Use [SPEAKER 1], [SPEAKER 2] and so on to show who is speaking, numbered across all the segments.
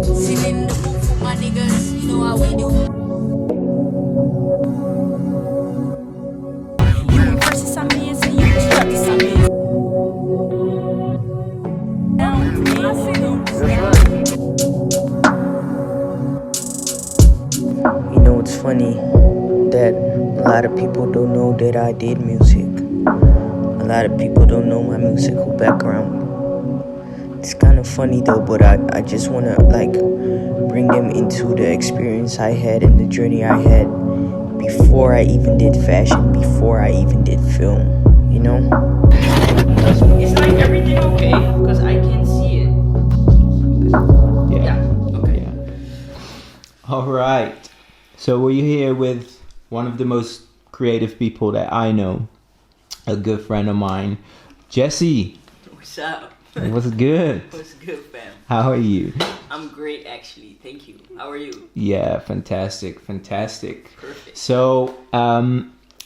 [SPEAKER 1] Sitting in the booth with my niggas, you know how we do. You in versus I'm in, so you instructors I'm in.
[SPEAKER 2] You know, it's funny that a lot of people don't know that I did music. A lot of people don't know my musical background. It's kind of funny though, but I just want to like bring them into the experience I had and the journey I had before I even did fashion, before I even did film, you know?
[SPEAKER 3] Is like everything okay? Because I can't see it. Yeah. Okay.
[SPEAKER 4] Yeah. All right. So we're here with one of the most creative people that I know, a good friend of mine, Jessy.
[SPEAKER 3] What's up?
[SPEAKER 4] What's good?
[SPEAKER 3] What's good, fam?
[SPEAKER 4] How are you?
[SPEAKER 3] I'm great, actually. Thank you. How are you?
[SPEAKER 4] Yeah, fantastic.
[SPEAKER 3] Perfect.
[SPEAKER 4] So,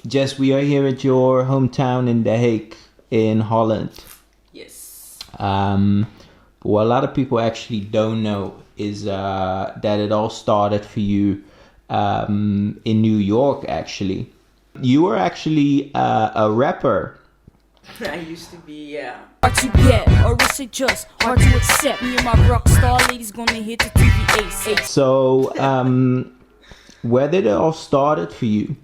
[SPEAKER 4] Jess, we are here at your hometown in The Hague in Holland.
[SPEAKER 3] Yes.
[SPEAKER 4] What a lot of people actually don't know is that it all started for you in New York, actually. You were actually a rapper.
[SPEAKER 3] I used to be, yeah.
[SPEAKER 1] Hard to get, or is it just hard to accept? Me and my rock star ladies gonna hit the TV ASAP.
[SPEAKER 4] So, where did it all started for you?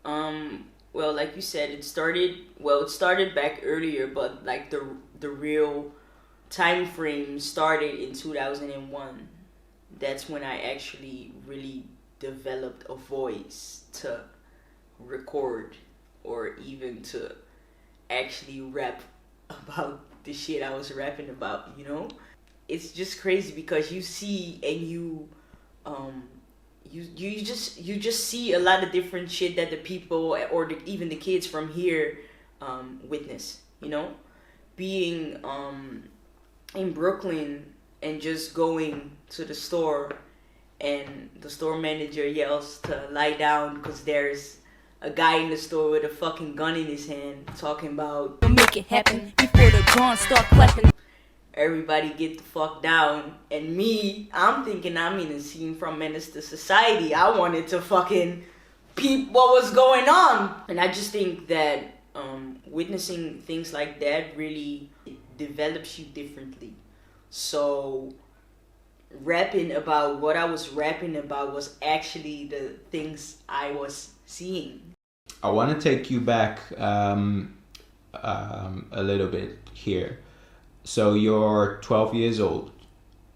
[SPEAKER 3] Well, like you said, it started back earlier, but like the real time frame started in 2001. That's when I actually really developed a voice to record or even to actually rap about the shit I was rapping about, you know? It's just crazy because you see and you just see a lot of different shit that the people or even the kids from here witness, you know? Being in Brooklyn and just going to the store and the store manager yells to lie down because there's a guy in the store with a fucking gun in his hand talking about
[SPEAKER 1] Make it happen before the drums start clapping.
[SPEAKER 3] everybody get the fuck down. And me, I'm thinking I'm in a scene from Menace to Society. I wanted to fucking peep what was going on. And I just think that witnessing things like that really develops you differently. So rapping about what I was rapping about was actually the things I was seeing.
[SPEAKER 4] I want to take you back a little bit here. So you're 12 years old.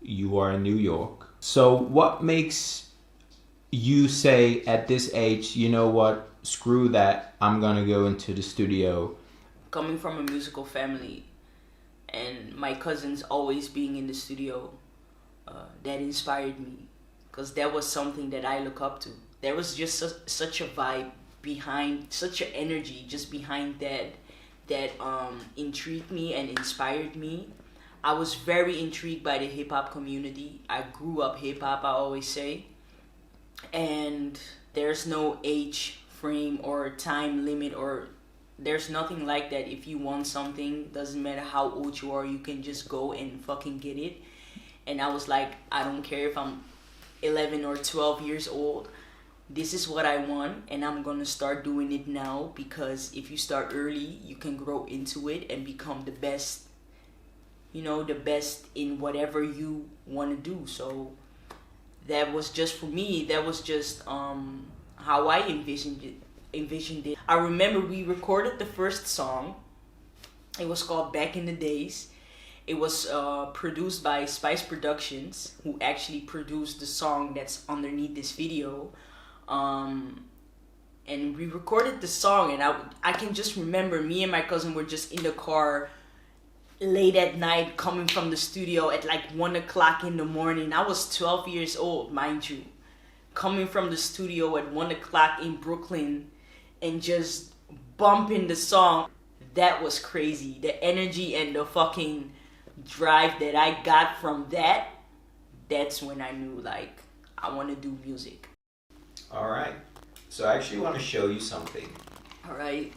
[SPEAKER 4] You are in New York. So what makes you say at this age, you know what, screw that, I'm gonna go into the studio?
[SPEAKER 3] Coming from a musical family and my cousins always being in the studio, that inspired me because that was something that I look up to. There was just such a vibe behind, such an energy just behind that intrigued me and inspired me. I was very intrigued by the hip-hop community. I grew up hip-hop, I always say. And there's no age frame or time limit or there's nothing like that. If you want something, doesn't matter how old you are, you can just go and fucking get it. And I was like, I don't care if I'm 11 or 12 years old. This is what I want and I'm gonna start doing it now, because if you start early, you can grow into it and become the best, you know, the best in whatever you want to do. So that was just, for me, that was just how I envisioned it. I remember we recorded the first song. It was called Back in the Days. It was produced by Spice Productions, who actually produced the song that's underneath this video. And we recorded the song, and I can just remember me and my cousin were just in the car late at night coming from the studio at like 1 o'clock in the morning. I was 12 years old, mind you, coming from the studio at 1 o'clock in Brooklyn and just bumping the song. That was crazy. The energy and the fucking drive that I got from that, that's when I knew like I want to do music.
[SPEAKER 4] All right. So I actually want to show you something.
[SPEAKER 3] All right.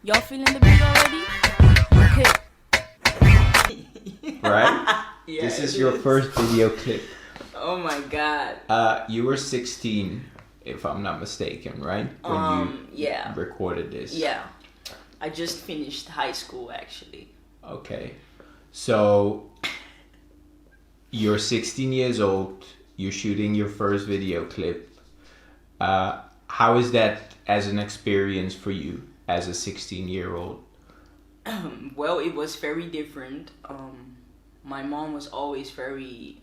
[SPEAKER 1] Y'all feeling the beat already? Okay.
[SPEAKER 4] Right?
[SPEAKER 3] Yeah,
[SPEAKER 4] This is
[SPEAKER 3] it
[SPEAKER 4] your first video clip.
[SPEAKER 3] Oh my god.
[SPEAKER 4] You were 16, if I'm not mistaken, right? When you
[SPEAKER 3] yeah.
[SPEAKER 4] recorded this.
[SPEAKER 3] Yeah. I just finished high school actually.
[SPEAKER 4] Okay. So you're 16 years old, you're shooting your first video clip. How is that as an experience for you as a 16-year-old?
[SPEAKER 3] Well, it was very different. My mom was always very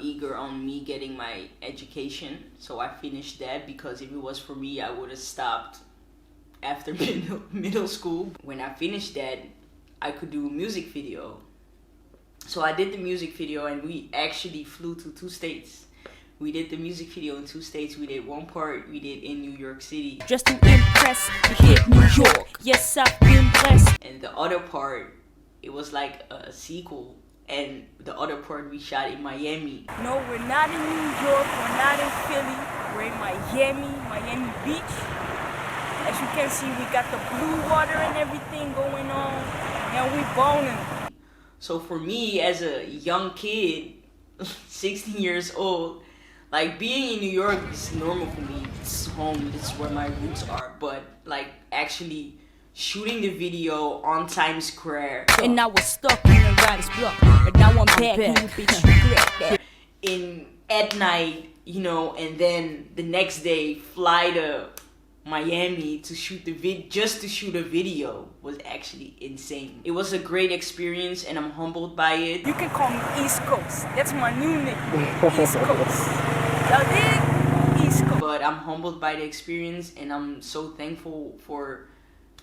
[SPEAKER 3] eager on me getting my education, so I finished that because if it was for me, I would have stopped after middle school. When I finished that, I could do a music video. So I did the music video and we actually flew to 2 states. We did the music video in 2 states. We did one part, we did in New York City.
[SPEAKER 1] Just to impress the kid New York. Yes, I've been blessed.
[SPEAKER 3] And the other part, it was like a sequel. And the other part we shot in Miami.
[SPEAKER 1] No, we're not in New York, we're not in Philly, we're in Miami Beach. As you can see, we got the blue water and everything going on, and we boning.
[SPEAKER 3] So for me, as a young kid, 16 years old, like being in New York is normal for me. It's home, it's where my roots are. But like actually shooting the video on Times Square.
[SPEAKER 1] And I was stuck in a writer's block, but now I'm back. You bitch regret that.
[SPEAKER 3] At night, you know, and then the next day fly to Miami to shoot just to shoot a video was actually insane. It was a great experience and I'm humbled by it.
[SPEAKER 1] You can call me East Coast. That's my new nickname. East Coast. Y'all dig? East Coast.
[SPEAKER 3] But I'm humbled by the experience and I'm so thankful for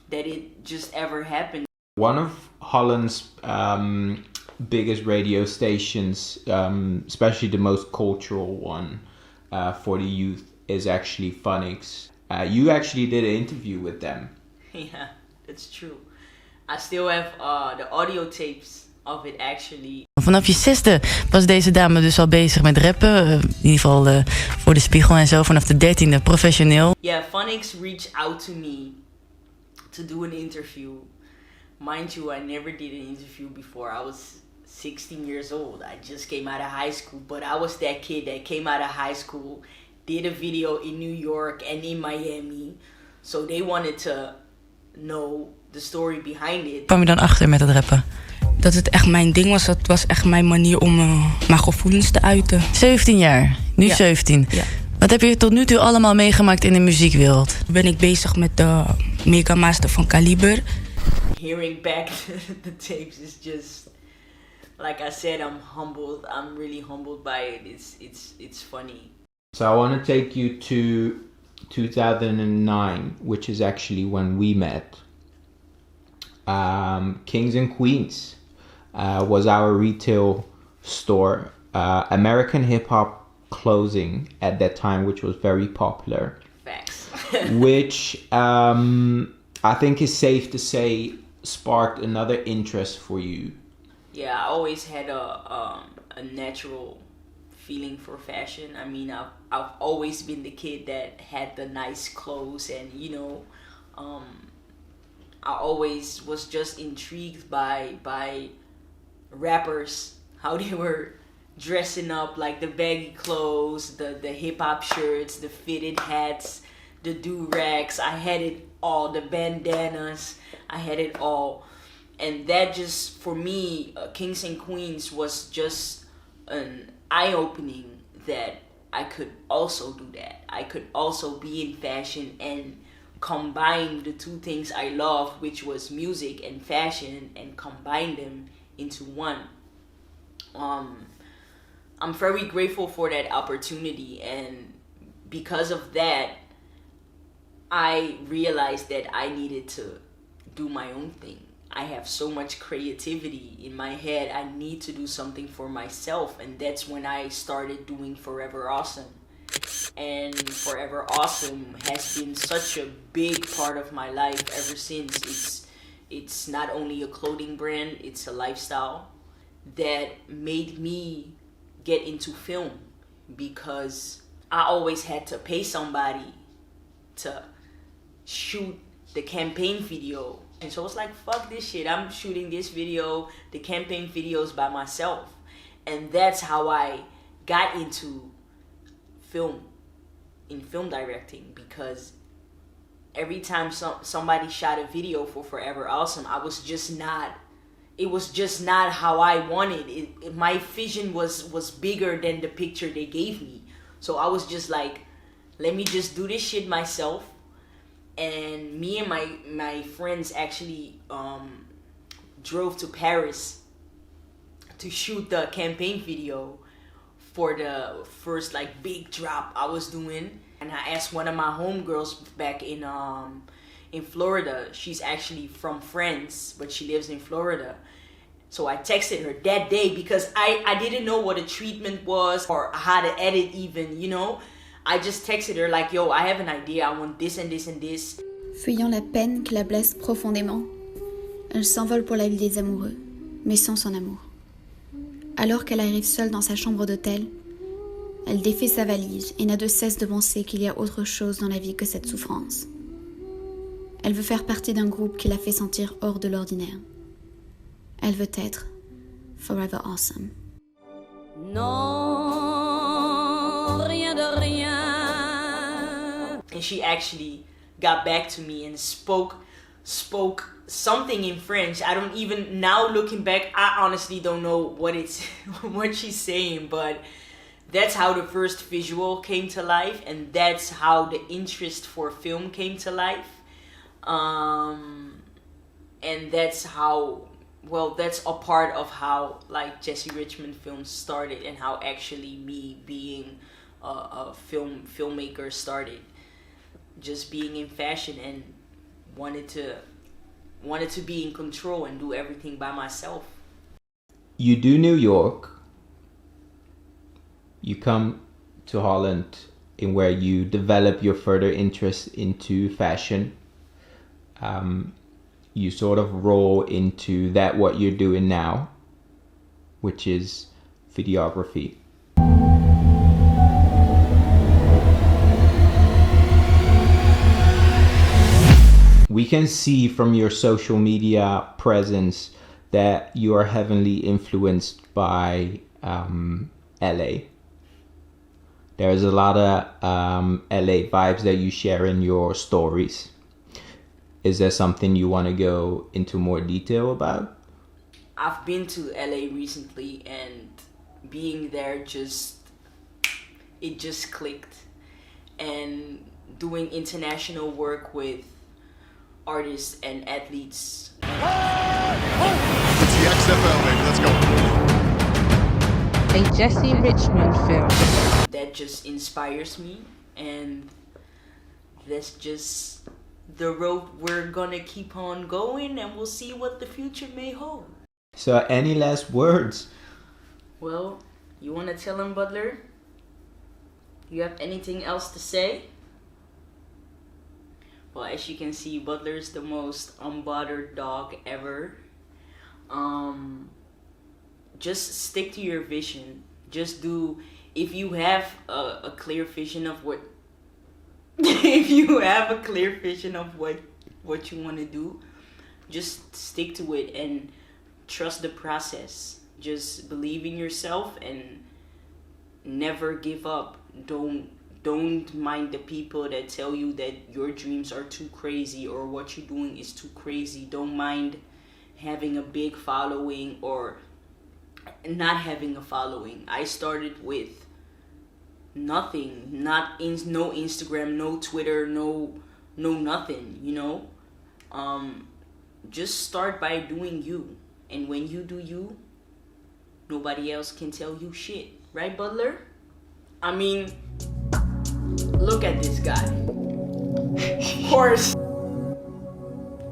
[SPEAKER 3] that it just ever happened.
[SPEAKER 4] One of Holland's biggest radio stations, especially the most cultural one for the youth, is actually Phonics. You actually did an interview with them.
[SPEAKER 3] Yeah, that's true. I still have the audio tapes of it actually.
[SPEAKER 5] Vanaf je 6e was deze dame dus al bezig met rappen. In ieder geval voor de Spiegel en zo. Vanaf de 13e professioneel.
[SPEAKER 3] Yeah, Phonics reached out to me to do an interview. Mind you, I never did an interview before. I was 16 years old. I just came out of high school. But I was that kid that came out of high school, did a video in New York and in Miami. So they wanted to know the story behind it.
[SPEAKER 5] Kwam je dan achter met het rappen? Dat het echt mijn ding was. Dat was echt mijn manier om mijn gevoelens te uiten. 17 jaar. Nu ja. 17. Ja. Wat heb je tot nu toe allemaal meegemaakt in de muziekwereld? Ben ik bezig met de Mega Master van Kaliber.
[SPEAKER 3] Hearing back the tapes is just, like I said, I'm humbled. I'm really humbled by it. It's funny.
[SPEAKER 4] So I want to take you to 2009, which is actually when we met. Kings and Queens was our retail store. American hip hop clothing at that time, which was very popular.
[SPEAKER 3] Facts.
[SPEAKER 4] Which I think is safe to say sparked another interest for you.
[SPEAKER 3] Yeah, I always had a natural feeling for fashion. I mean, I've always been the kid that had the nice clothes, and you know, I always was just intrigued by rappers, how they were dressing up, like the baggy clothes, the hip-hop shirts, the fitted hats, the do-rags. I had it all, the bandanas, I had it all. And that just, for me, Kings and Queens was just an eye-opening that I could also do that. I could also be in fashion and combine the two things I love, which was music and fashion, and combine them into one. I'm very grateful for that opportunity, and because of that, I realized that I needed to do my own thing. I have so much creativity in my head. I need to do something for myself, and that's when I started doing Forever Awesome. And Forever Awesome has been such a big part of my life ever since. It's not only a clothing brand, it's a lifestyle that made me get into film, because I always had to pay somebody to shoot the campaign video. And so I was like, fuck this shit, I'm shooting this video, the campaign videos by myself. And that's how I got into film directing, because every time somebody shot a video for Forever Awesome, it was just not how I wanted it. My vision was bigger than the picture they gave me. So I was just like, let me just do this shit myself. And me and my friends actually drove to Paris to shoot the campaign video for the first like big drop I was doing. And I asked one of my homegirls back in Florida. She's actually from France, but she lives in Florida. So I texted her that day because I didn't know what a treatment was or how to edit even, you know. I just texted her like, yo, I have an idea, I want this and this and this.
[SPEAKER 6] Fuyant la peine qui la blesse profondément, elle s'envole pour la ville des amoureux, mais sans son amour. Alors qu'elle arrive seule dans sa chambre d'hôtel, elle défait sa valise et n'a de cesse de penser qu'il y a autre chose dans la vie que cette souffrance. Elle veut faire partie d'un groupe qui la fait sentir hors de l'ordinaire. Elle veut être Forever Awesome.
[SPEAKER 1] Non, rien de rien.
[SPEAKER 3] And she actually got back to me and spoke something in French. I don't even, now looking back, I honestly don't know what she's saying, but that's how the first visual came to life, and that's how the interest for film came to life. And that's how, well, that's a part of how like Jessy Richmond Films started, and how actually me being a filmmaker started. Just being in fashion and wanted to be in control and do everything by myself.
[SPEAKER 4] You do New York. You come to Holland, in where you develop your further interest into fashion. You sort of roll into that what you're doing now, which is videography. We can see from your social media presence that you are heavily influenced by LA. There's a lot of LA vibes that you share in your stories. Is there something you want to go into more detail about?
[SPEAKER 3] I've been to LA recently, and being there it just clicked. And doing international work with artists and athletes.
[SPEAKER 7] It's the XFL, baby. Let's go.
[SPEAKER 5] A Jessy Richmond film.
[SPEAKER 3] That just inspires me, and that's just the road we're gonna keep on going, and we'll see what the future may hold.
[SPEAKER 4] So any last words?
[SPEAKER 3] Well, you wanna tell him, Butler? You have anything else to say? Well, as you can see, Butler's the most unbothered dog ever. Just stick to your vision. Just do, if you have a clear vision of what if you have a clear vision of what you want to do, just stick to it and trust the process. Just believe in yourself and never give up. Don't mind the people that tell you that your dreams are too crazy or what you're doing is too crazy. Don't mind having a big following or not having a following. I started with nothing, no Instagram, no Twitter, no nothing, you know. Just start by doing you, and when you do you, nobody else can tell you shit, right, Butler? I mean, look at this guy. Of course.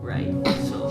[SPEAKER 3] Right, so